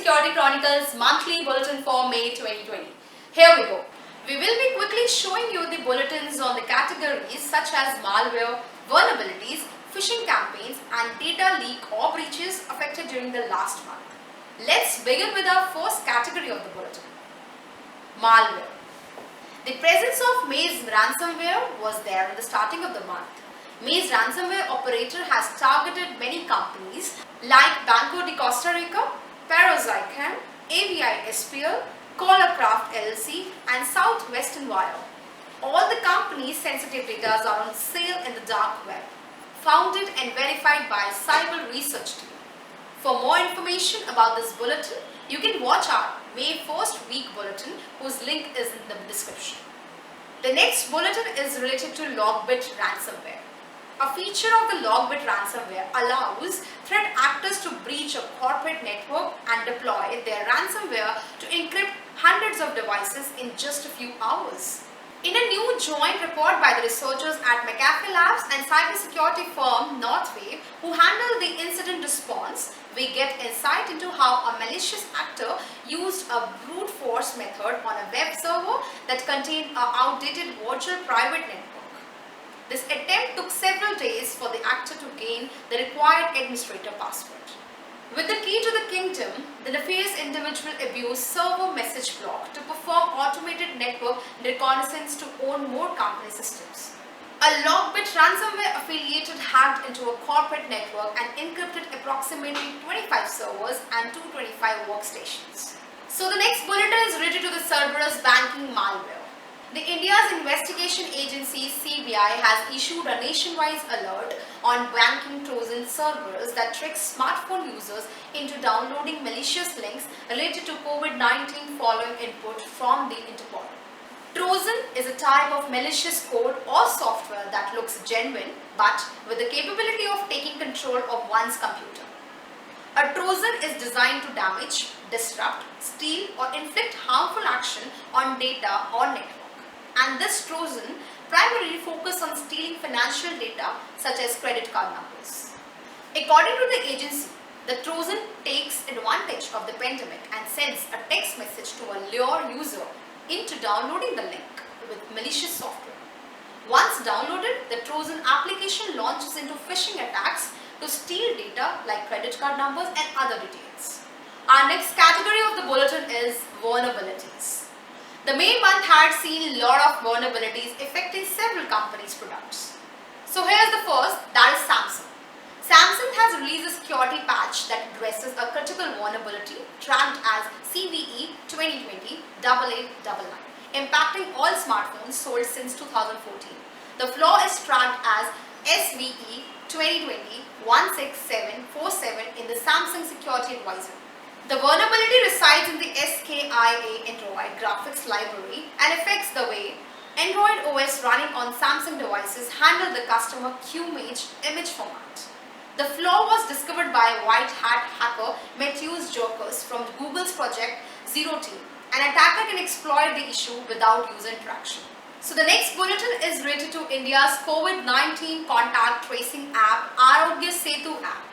Security Chronicles monthly bulletin for May 2020. Here we go. We will be quickly showing you the bulletins on the categories such as malware, vulnerabilities, phishing campaigns and data leak or breaches affected during the last month. Let's begin with our first category of the bulletin. Malware. The presence of Maze ransomware was there at the starting of the month. Maze ransomware operator has targeted many companies like Banco de Costa Rica, Parazycam, AVI SPL, Colorcraft LLC and Southwestern Wire. All the companies' sensitive data are on sale in the dark web. Founded and verified by Cyber Research Team. For more information about this bulletin, you can watch our May 1st week bulletin whose link is in the description. The next bulletin is related to Logbit ransomware. A feature of the Logbit ransomware allows threat actors to breach a corporate network and deploy their ransomware to encrypt hundreds of devices in just a few hours. In a new joint report by the researchers at McAfee Labs and cybersecurity firm Northwave, who handled the incident response, we get insight into how a malicious actor used a brute force method on a web server that contained an outdated virtual private network. This attempt took several days for the actor to gain the required administrator password. With the key to the kingdom, the nefarious individual abused server message block to perform automated network reconnaissance to own more company systems. A Logbit ransomware affiliated hacked into a corporate network and encrypted approximately 25 servers and 225 workstations. So the next bulletin is related to the Cerberus banking malware. The India's investigation agency CBI has issued a nationwide alert on banking Trojan servers that tricks smartphone users into downloading malicious links related to COVID-19 following input from the Interpol. Trojan is a type of malicious code or software that looks genuine but with the capability of taking control of one's computer. A Trojan is designed to damage, disrupt, steal or inflict harmful action on data or network. And this Trojan primarily focuses on stealing financial data such as credit card numbers. According to the agency, the Trojan takes advantage of the pandemic and sends a text message to a lure user into downloading the link with malicious software. Once downloaded, the Trojan application launches into phishing attacks to steal data like credit card numbers and other details. Our next category of the bulletin is vulnerabilities. The May month had seen a lot of vulnerabilities affecting several companies' products. So here's the first, that is Samsung. Samsung has released a security patch that addresses a critical vulnerability tracked as CVE 2020-8899, impacting all smartphones sold since 2014. The flaw is tracked as SVE 2020-16747 in the Samsung Security Advisor. The vulnerability resides in the SKIA Android graphics library and affects the way Android OS running on Samsung devices handle the customer QMage image format. The flaw was discovered by white hat hacker Matthews Jokers from Google's Project Zero team. An attacker can exploit the issue without user interaction. So the next bulletin is related to India's COVID-19 contact tracing app, Arogya Setu app.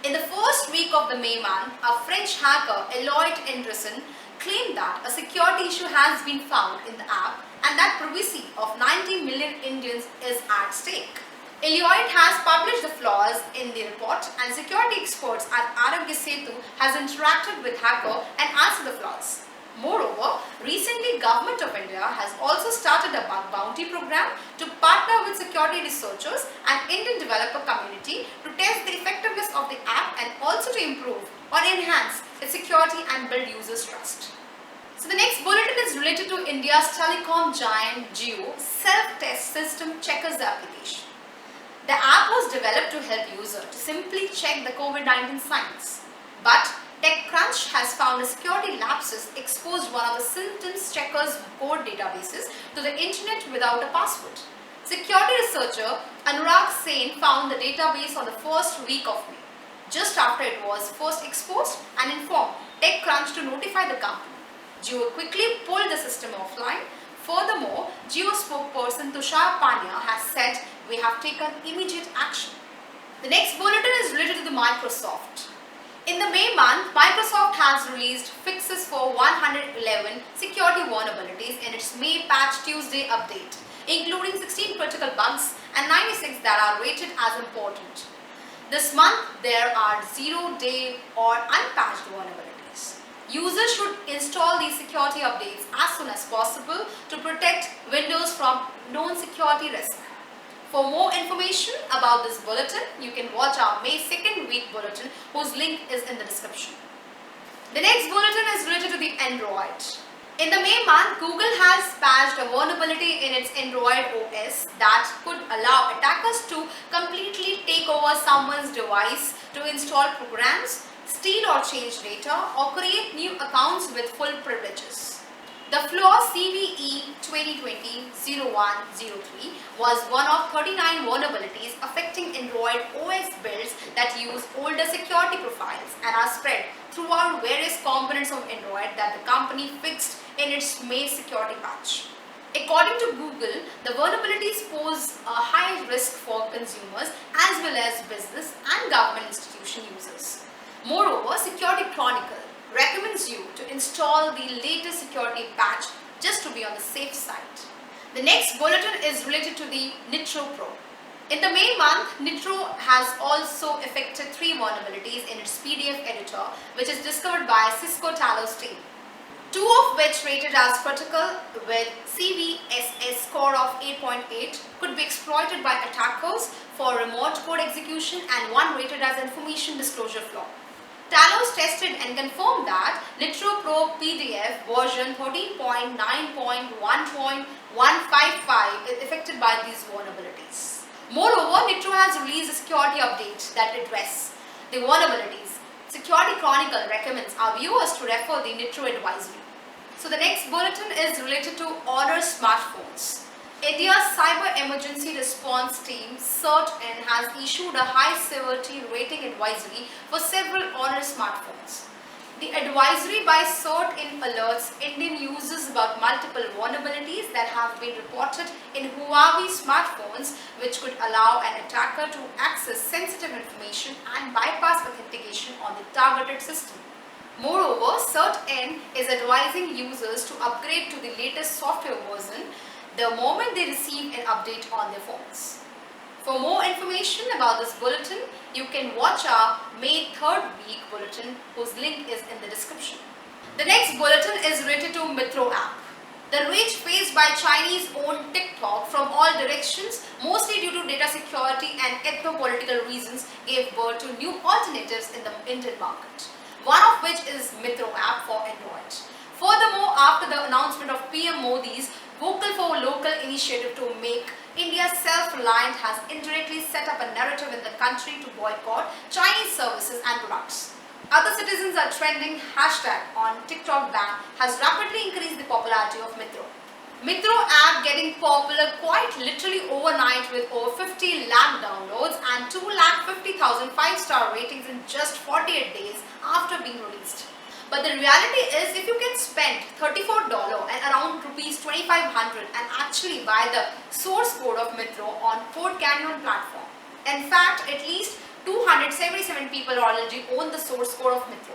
In the first week of the May month, a French hacker, Eloit Anderson, claimed that a security issue has been found in the app and that privacy of 90 million Indians is at stake. Eloit has published the flaws in the report and security experts at Arogya Setu has interacted with hacker and answered the flaws. Moreover, recently Government of India has also started a bug bounty program to partner with security researchers and Indian developer community to test the effectiveness of the app and also to improve or enhance its security and build users' trust. So the next bulletin is related to India's telecom giant Jio self-test system Checkers application. The app was developed to help users to simply check the COVID-19 signs. But TechCrunch has found a security lapses exposed one of the symptoms checkers code databases to the internet without a password. Security researcher Anurag Sen found the database on the first week of May, just after it was first exposed and informed TechCrunch to notify the company. Jio quickly pulled the system offline. Furthermore, Jio spokesperson Tushar Pandya has said, "We have taken immediate action." The next bulletin is related to the Microsoft. In the May month, Microsoft has released fixes for 111 security vulnerabilities in its May Patch Tuesday update, including 16 critical bugs and 96 that are rated as important. This month, there are 0-day or unpatched vulnerabilities. Users should install these security updates as soon as possible to protect Windows from known security risks. For more information about this bulletin, you can watch our May 2nd week bulletin, whose link is in the description. The next bulletin is related to the Android. In the May month, Google has patched a vulnerability in its Android OS that could allow attackers to completely take over someone's device to install programs, steal or change data, or create new accounts with full privileges. The flaw CVE 2020-0103 was one of 39 vulnerabilities affecting Android OS builds that use older security profiles and are spread throughout various components of Android that the company fixed in its May security patch. According to Google, the vulnerabilities pose a high risk for consumers as well as business and government institution users. Moreover, Security Chronicle recommends you to install the latest security patch just to be on the safe side. The next bulletin is related to the Nitro Pro. In the May month, Nitro has also affected 3 vulnerabilities in its PDF editor, which is discovered by Cisco Talos team. 2 of which rated as critical with CVSS score of 8.8 could be exploited by attackers for remote code execution, and 1 rated as information disclosure flaw. Talos tested and confirmed that Nitro Pro PDF version 13.9.1.155 is affected by these vulnerabilities. Moreover, Nitro has released a security update that addresses the vulnerabilities. Security Chronicle recommends our viewers to refer the Nitro advisory. So the next bulletin is related to Honor smartphones. India's Cyber Emergency Response Team CERT-N has issued a high severity rating advisory for several Honor smartphones. The advisory by CERT-N alerts Indian users about multiple vulnerabilities that have been reported in Huawei smartphones, which could allow an attacker to access sensitive information and bypass authentication on the targeted system. Moreover, CERT-N is advising users to upgrade to the latest software version the moment they receive an update on their phones. For more information about this bulletin, you can watch our May 3rd week bulletin, whose link is in the description. The next bulletin is related to Mitro app. The rage faced by Chinese-owned TikTok from all directions, mostly due to data security and ethno-political reasons, gave birth to new alternatives in the Indian market, one of which is Mitro app for Android. Furthermore, after the announcement of PM Modi's Vocal for Local initiative to make India self-reliant, has indirectly set up a narrative in the country to boycott Chinese services and products. Other citizens are trending hashtag on TikTok ban has rapidly increased the popularity of Mitro. Mitro app getting popular quite literally overnight with over 50 lakh downloads and 2,50,000 5-star ratings in just 48 days after being released. But the reality is, if you can spend $34 and around rupees 2,500 and actually buy the source code of Mitro on Codecanyon platform. In fact, at least 277 people already own the source code of Mitro.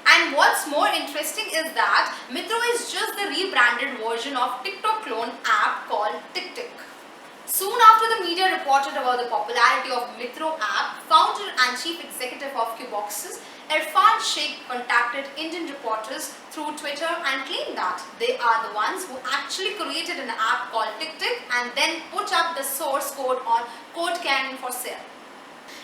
And what's more interesting is that Mitro is just the rebranded version of TikTok clone app called TikTik. Soon after the media reported about the popularity of Mitro app, founder and chief executive of Qboxes, Irfan Sheikh contacted Indian reporters through Twitter and claimed that they are the ones who actually created an app called TikTik and then put up the source code on Codecanyon for sale.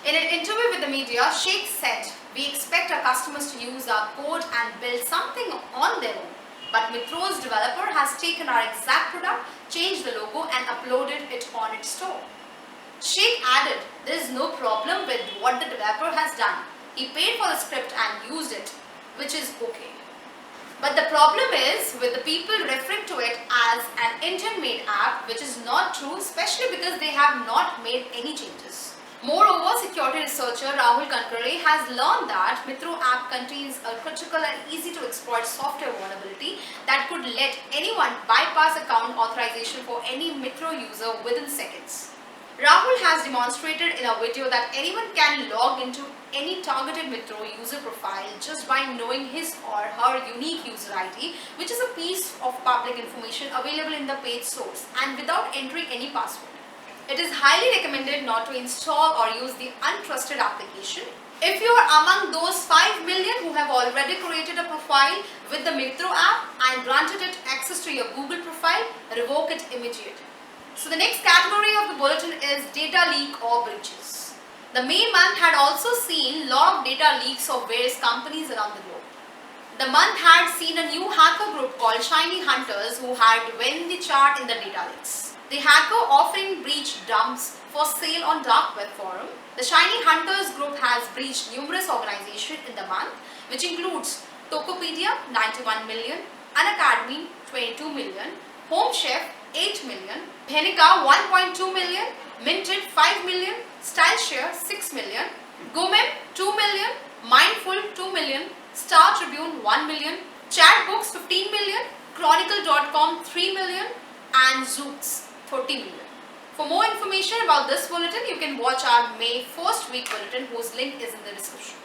In an interview with the media, Sheikh said, "We expect our customers to use our code and build something on their own. But Mitro's developer has taken our exact product, changed the logo and uploaded it on its store." Sheikh added, "There is no problem with what the developer has done. He paid for the script and used it, which is okay. But the problem is with the people referring to it as an Indian-made app, which is not true, especially because they have not made any changes." Moreover, security researcher Rahul Kankare has learned that Mitro app contains a critical and easy to exploit software vulnerability that could let anyone bypass account authorization for any Mitro user within seconds. Rahul has demonstrated in a video that anyone can log into any targeted Mitro user profile just by knowing his or her unique user ID, which is a piece of public information available in the page source, and without entering any password. It is highly recommended not to install or use the untrusted application. If you are among those 5 million who have already created a profile with the Mitro app and granted it access to your Google profile, revoke it immediately. So the next category of the bulletin is data leak or breaches. The May month had also seen lot of data leaks of various companies around the globe. The month had seen a new hacker group called Shiny Hunters who had won the chart in the data leaks. The hacker offering breached dumps for sale on dark web forum. The Shiny Hunters group has breached numerous organizations in the month, which includes Tokopedia 91 million, Unacademy 22 million, Home Chef 8 million, Bhenika 1.2 million, Minted 5 million, StyleShare 6 million, Gomem 2 million, Mindful 2 million, Star Tribune 1 million, Chatbooks 15 million, Chronicle.com 3 million, and Zoox 30 million. For more information about this bulletin, you can watch our May 1st week bulletin, whose link is in the description.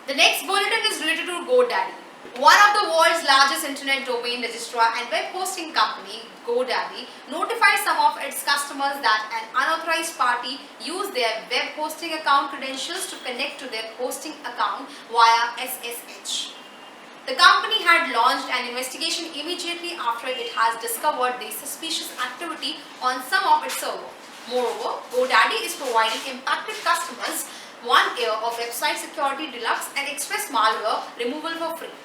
The next bulletin is related to GoDaddy. One of the world's largest internet domain registrar and web hosting company, GoDaddy, notified some of its customers that an unauthorized party used their web hosting account credentials to connect to their hosting account via SSH. The company had launched an investigation immediately after it has discovered the suspicious activity on some of its servers. Moreover, GoDaddy is providing impacted customers 1 year of website security deluxe and express malware removal for free.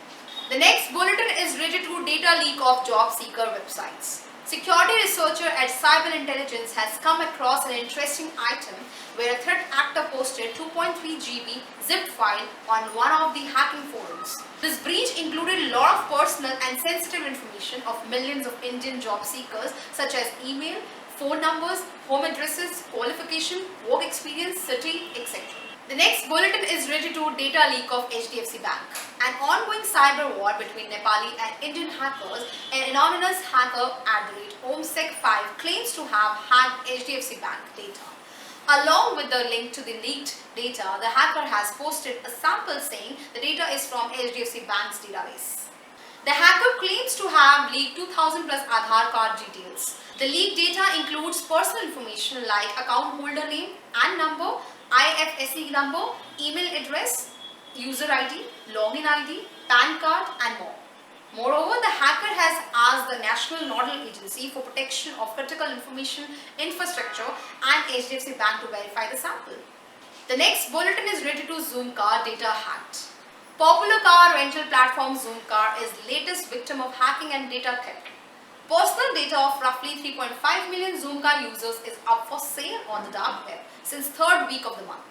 The next bulletin is related to data leak of job seeker websites. Security researcher at Cyber Intelligence has come across an interesting item where a threat actor posted 2.3 GB zipped file on one of the hacking forums. This breach included a lot of personal and sensitive information of millions of Indian job seekers such as email, phone numbers, home addresses, qualification, work experience, city, etc. The next bulletin is related to data leak of HDFC Bank. An ongoing cyber war between Nepali and Indian hackers, an anonymous hacker @OmSec5 claims to have hacked HDFC Bank data. Along with the link to the leaked data, the hacker has posted a sample saying the data is from HDFC Bank's database. The hacker claims to have leaked 2000 plus Aadhaar card details. The leaked data includes personal information like account holder name and number, IFSC number, email address, user ID, login ID, PAN card and more. Moreover, the hacker has asked the National Nodal Agency for Protection of Critical Information Infrastructure and HDFC Bank to verify the sample. The next bulletin is related to Zoomcar data hacked. Popular car rental platform Zoomcar is latest victim of hacking and data theft. Personal data of roughly 3.5 million Zoomcar users is up for sale on the dark web since third week of the month.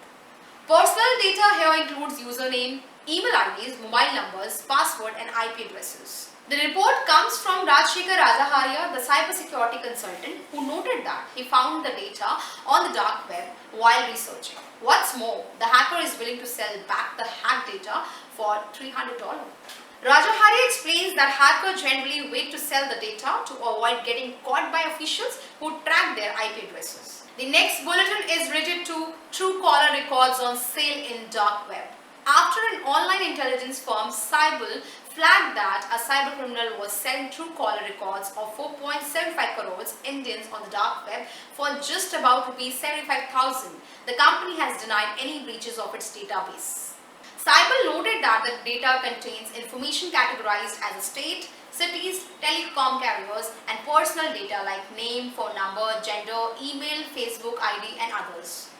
Personal data here includes username, email IDs, mobile numbers, password and IP addresses. The report comes from Rajshekhar Rajaharia, the cybersecurity consultant, who noted that he found the data on the dark web while researching. What's more, the hacker is willing to sell back the hacked data for $300. Rajaharia explains that hackers generally wait to sell the data to avoid getting caught by officials who track their IP addresses. The next bulletin is related to Truecaller records on sale in dark web. After an online intelligence firm, Cyber, flagged that a cyber criminal was selling Truecaller records of 4.75 crores Indians on the dark web for just about Rs 75,000, the company has denied any breaches of its database. Cyber noted that the data contains information categorized as state, cities, telecom carriers, and personal data like name, phone number, gender, email, Facebook ID, and others.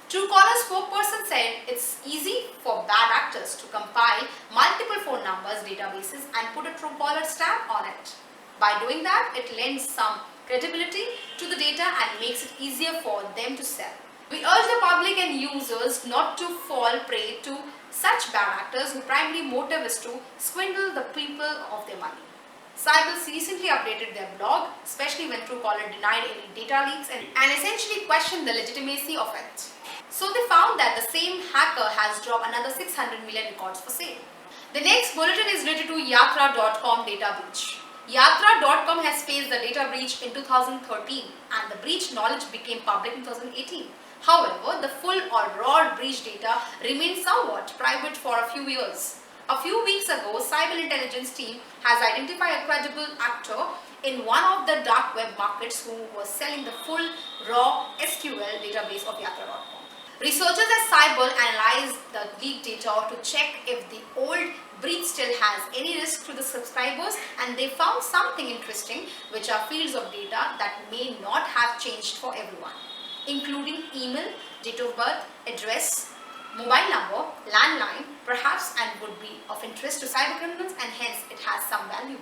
Truecaller spokesperson said it's easy for bad actors to compile multiple phone numbers databases and put a Truecaller stamp on it. By doing that, it lends some credibility to the data and makes it easier for them to sell. We urge the public and users not to fall prey to such bad actors whose primary motive is to swindle the people of their money. Cyber recently updated their blog, especially when Truecaller denied any data leaks and essentially questioned the legitimacy of it. So they found that the same hacker has dropped another 600 million records for sale. The next bulletin is related to Yatra.com data breach. Yatra.com has faced the data breach in 2013 and the breach knowledge became public in 2018. However, the full or raw breach data remains somewhat private for a few years. A few weeks ago, cyber intelligence team has identified a credible actor in one of the dark web markets who was selling the full raw SQL database of Yatra.com. Researchers at Cyber analyzed the leaked data to check if the old breach still has any risk to the subscribers, and they found something interesting, which are fields of data that may not have changed for everyone, including email, date of birth, address, mobile number, landline, perhaps, and would be of interest to cybercriminals, and hence it has some value.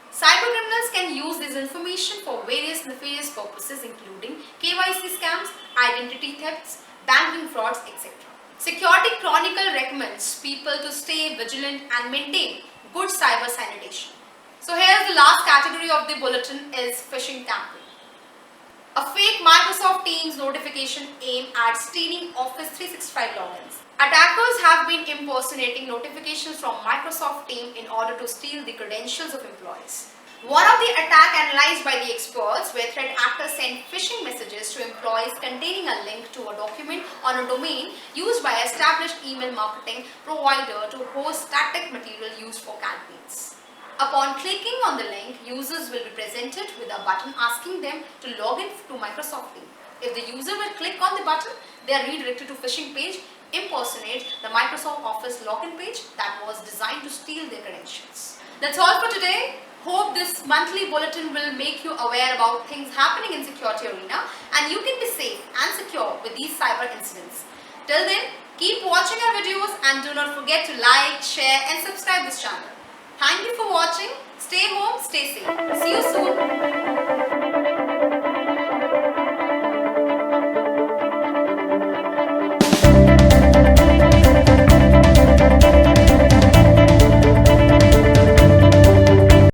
Cybercriminals can use this information for various nefarious purposes, including KYC scams, identity thefts, banking frauds, etc. Security Chronicle recommends people to stay vigilant and maintain good cyber sanitation. So here's the last category of the bulletin is phishing campaign. A fake Microsoft Teams notification aimed at stealing Office 365 logins. Attackers have been impersonating notifications from Microsoft Teams in order to steal the credentials of employees. One of the attacks analyzed by the experts where threat actors sent phishing messages to employees containing a link to a document on a domain used by an established email marketing provider to host static material used for campaigns. Upon clicking on the link, users will be presented with a button asking them to log in to Microsoft Teams. If the user will click on the button, they are redirected to phishing page, impersonate the Microsoft Office login page that was designed to steal their credentials. That's all for today. Hope this monthly bulletin will make you aware about things happening in security arena and you can be safe and secure with these cyber incidents. Till then, keep watching our videos and do not forget to like, share and subscribe this channel. Thank you for watching. Stay home, stay safe. See you soon.